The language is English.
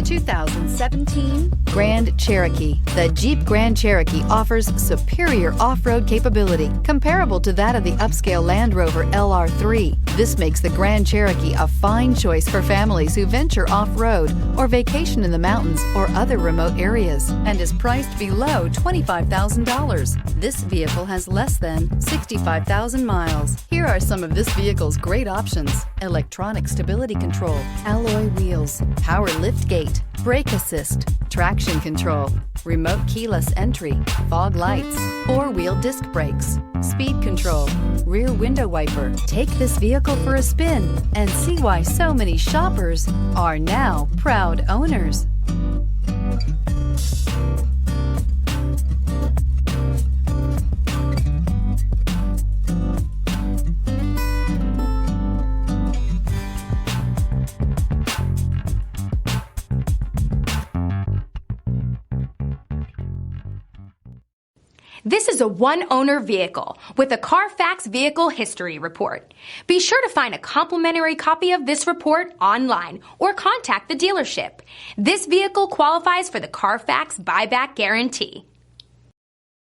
2017 Grand Cherokee. The Jeep Grand Cherokee offers superior off-road capability comparable to that of the upscale Land Rover LR3. This makes the Grand Cherokee a fine choice for families who venture off-road or vacation in the mountains or other remote areas, and is priced below $25,000. This vehicle has less than 65,000 miles. Here are some of this vehicle's great options: electronic stability control, alloy wheels, power lift gate, brake assist, traction control, remote keyless entry, fog lights, four-wheel disc brakes, speed control, rear window wiper. Take this vehicle for a spin and see why so many shoppers are now proud owners. This is a one-owner vehicle with a Carfax Vehicle History Report. Be sure to find a complimentary copy of this report online or contact the dealership. This vehicle qualifies for the Carfax Buyback Guarantee.